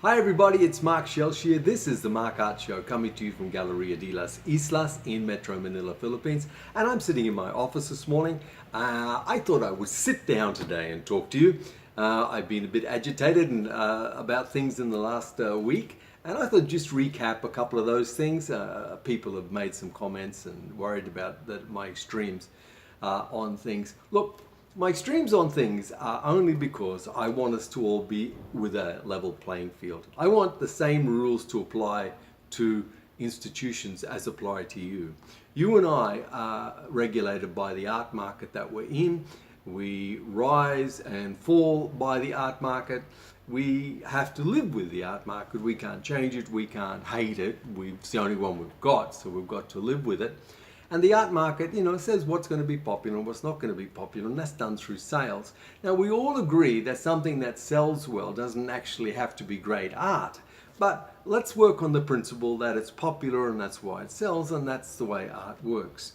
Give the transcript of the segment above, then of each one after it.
Hi everybody, it's Mark Shellshear. This is the Mark Art Show coming to you from Galleria de las Islas in Metro Manila, Philippines. And I'm sitting in my office this morning. I thought I would sit down today and talk to you. I've been a bit agitated about things in the last week. And I thought just recap a couple of those things. People have made some comments and worried about my extremes on things. Look, my extremes on things are only because I want us to all be with a level playing field. I want the same rules to apply to institutions as apply to you. You and I are regulated by the art market that we're in. We rise and fall by the art market. We have to live with the art market. We can't change it. We can't hate it. It's the only one we've got, so we've got to live with it. And the art market, says what's going to be popular and what's not going to be popular, and that's done through sales. Now, we all agree that something that sells well doesn't actually have to be great art. But let's work on the principle that it's popular and that's why it sells, and that's the way art works.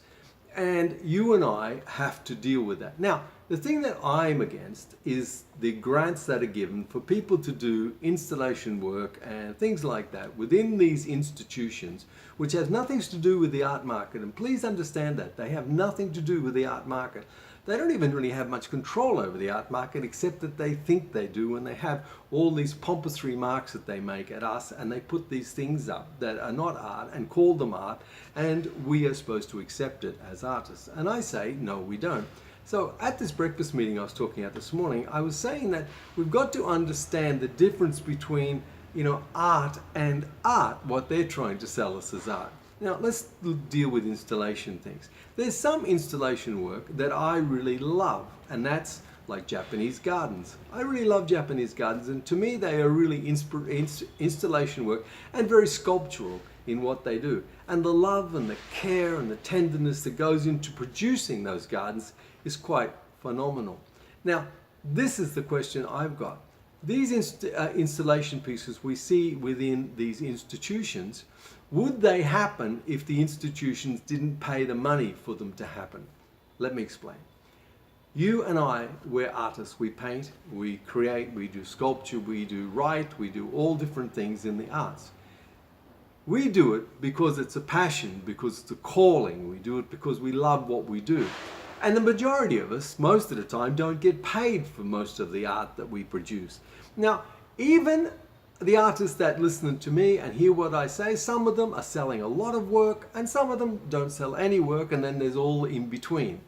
And you and I have to deal with that. Now, the thing that I'm against is the grants that are given for people to do installation work and things like that within these institutions, which has nothing to do with the art market. And please understand that. They have nothing to do with the art market. They don't even really have much control over the art market, except that they think they do, and they have all these pompous remarks that they make at us, and they put these things up that are not art and call them art, and we are supposed to accept it as artists. And I say, no, we don't. So at this breakfast meeting I was talking at this morning, I was saying that we've got to understand the difference between, art and art, what they're trying to sell us as art. Now, let's deal with installation things. There's some installation work that I really love, and that's like Japanese gardens. I really love Japanese gardens, and to me they are really installation work and very sculptural in what they do. And the love and the care and the tenderness that goes into producing those gardens is quite phenomenal. Now, this is the question I've got. These installation pieces we see within these institutions, would they happen if the institutions didn't pay the money for them to happen? Let me explain. You and I, we're artists. We paint, we create, we do sculpture, we do write, we do all different things in the arts. We do it because it's a passion, because it's a calling. We do it because we love what we do. And the majority of us, most of the time, don't get paid for most of the art that we produce. Now, even the artists that listen to me and hear what I say, some of them are selling a lot of work and some of them don't sell any work, and then there's all in between.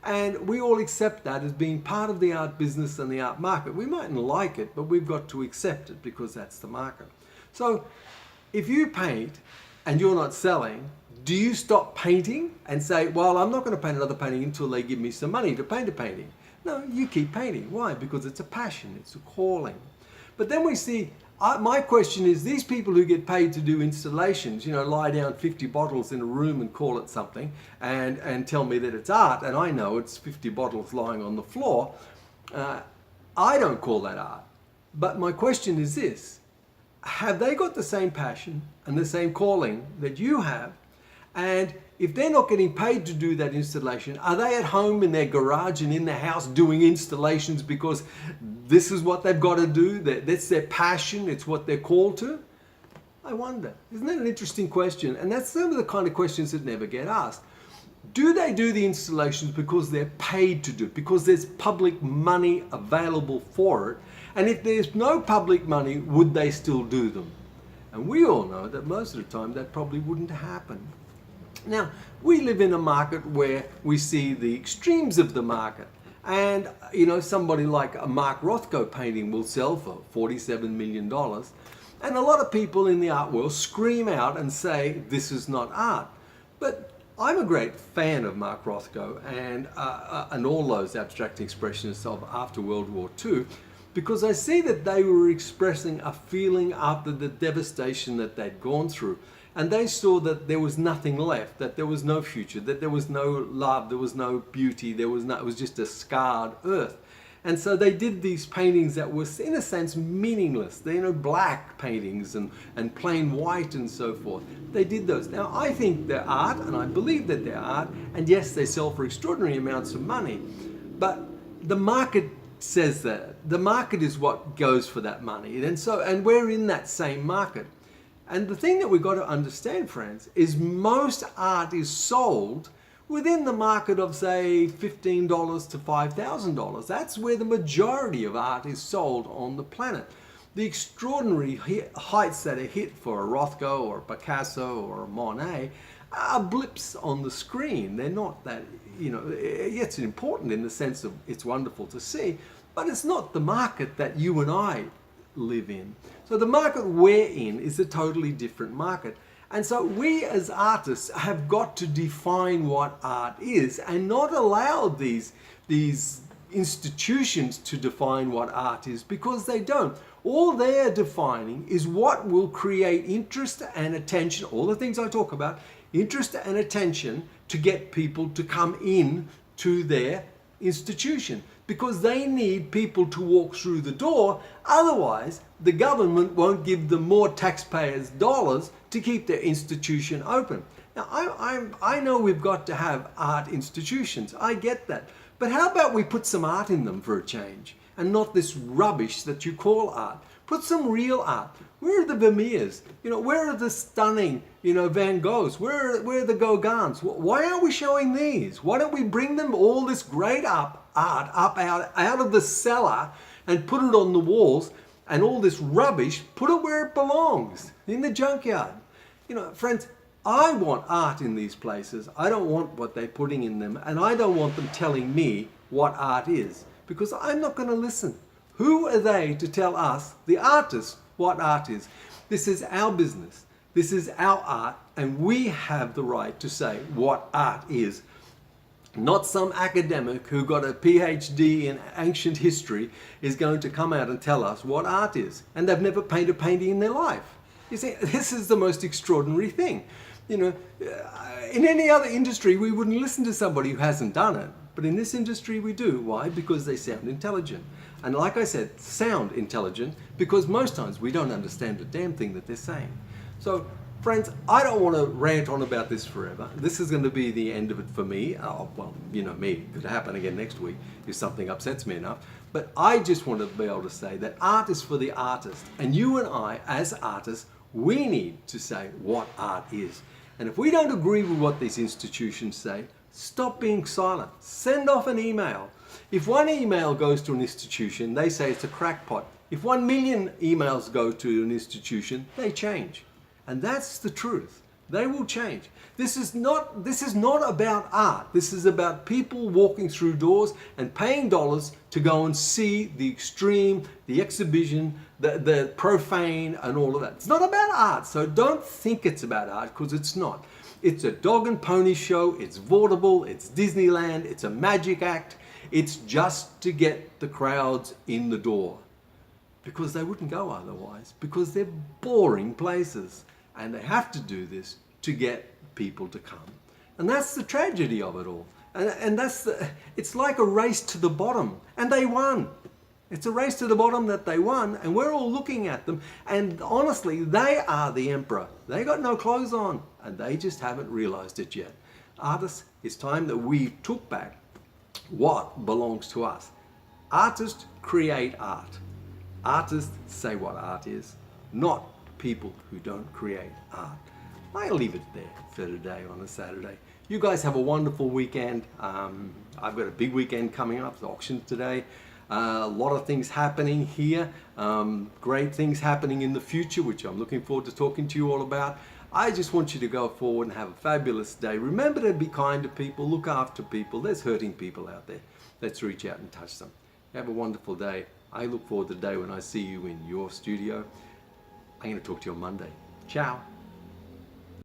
And we all accept that as being part of the art business and the art market. We mightn't like it, but we've got to accept it because that's the market. So if you paint and you're not selling, do you stop painting and say, well, I'm not going to paint another painting until they give me some money to paint a painting? No, you keep painting. Why? Because it's a passion, it's a calling. But then we see, my question is, these people who get paid to do installations, lie down 50 bottles in a room and call it something and tell me that it's art, and I know it's 50 bottles lying on the floor, I don't call that art. But my question is this: have they got the same passion and the same calling that you have? And if they're not getting paid to do that installation, are they at home in their garage and in their house doing installations because this is what they've got to do? That's their passion, it's what they're called to? I wonder. Isn't that an interesting question? And that's some of the kind of questions that never get asked. Do they do the installations because they're paid to do it, because there's public money available for it? And if there's no public money, would they still do them? And we all know that most of the time that probably wouldn't happen. Now, we live in a market where we see the extremes of the market. And, somebody like a Mark Rothko painting will sell for $47 million. And a lot of people in the art world scream out and say, this is not art. But I'm a great fan of Mark Rothko and all those abstract expressionists of after World War II, because I see that they were expressing a feeling after the devastation that they'd gone through. And they saw that there was nothing left, that there was no future, that there was no love, there was no beauty, it was just a scarred earth. And so they did these paintings that were, in a sense, meaningless. They're, black paintings and plain white and so forth. They did those. Now, I think they're art, and I believe that they're art, and yes, they sell for extraordinary amounts of money. But the market says that the market is what goes for that money. And we're in that same market. And the thing that we've got to understand, friends, is most art is sold within the market of, say, $15 to $5,000. That's where the majority of art is sold on the planet. The extraordinary heights that are hit for a Rothko or a Picasso or a Monet are blips on the screen. They're not that, it's important in the sense of it's wonderful to see, but it's not the market that you and I live in. So the market we're in is a totally different market. And so we as artists have got to define what art is and not allow these institutions to define what art is, because they don't. All they're defining is what will create interest and attention, all the things I talk about, interest and attention to get people to come in to their institution, because they need people to walk through the door. Otherwise, the government won't give them more taxpayers' dollars to keep their institution open. Now, I know we've got to have art institutions. I get that. But how about we put some art in them for a change, and not this rubbish that you call art? Put some real art. Where are the Vermeers? Where are the stunning, Van Goghs? Where are the Gauguins? Why aren't we showing these? Why don't we bring them all this great art out of the cellar and put it on the walls, and all this rubbish, put it where it belongs, in the junkyard? Friends, I want art in these places. I don't want what they're putting in them, and I don't want them telling me what art is, because I'm not going to listen. Who are they to tell us, the artists, what art is? This is our business. This is our art, and we have the right to say what art is. Not some academic who got a PhD in ancient history is going to come out and tell us what art is, and they've never painted a painting in their life. You see, this is the most extraordinary thing. In any other industry, we wouldn't listen to somebody who hasn't done it. But in this industry, we do. Why? Because they sound intelligent. And like I said, sound intelligent, because most times we don't understand a damn thing that they're saying. So, friends, I don't want to rant on about this forever. This is going to be the end of it for me. Oh, well, me. It could happen again next week if something upsets me enough. But I just want to be able to say that art is for the artist. And you and I, as artists, we need to say what art is. And if we don't agree with what these institutions say, stop being silent. Send off an email. If one email goes to an institution, they say it's a crackpot. If 1 million emails go to an institution, they change. And that's the truth. They will change. This is not about art. This is about people walking through doors and paying dollars to go and see the extreme, the exhibition, the profane, and all of that. It's not about art. So don't think it's about art, because it's not. It's a dog and pony show. It's vaudeville. It's Disneyland. It's a magic act. It's just to get the crowds in the door, because they wouldn't go otherwise, because they're boring places. And they have to do this to get people to come. And that's the tragedy of it all. And it's like a race to the bottom. And they won. It's a race to the bottom that they won. And we're all looking at them. And honestly, they are the emperor. They got no clothes on. And they just haven't realized it yet. Artists, it's time that we took back what belongs to us. Artists create art. Artists say what art is, not people who don't create art. I'll leave it there for today on a Saturday. You guys have a wonderful weekend. I've got a big weekend coming up, the auction today. A lot of things happening here. Great things happening in the future, which I'm looking forward to talking to you all about. I just want you to go forward and have a fabulous day. Remember to be kind to people, look after people. There's hurting people out there. Let's reach out and touch them. Have a wonderful day. I look forward to the day when I see you in your studio. I'm going to talk to you on Monday. Ciao.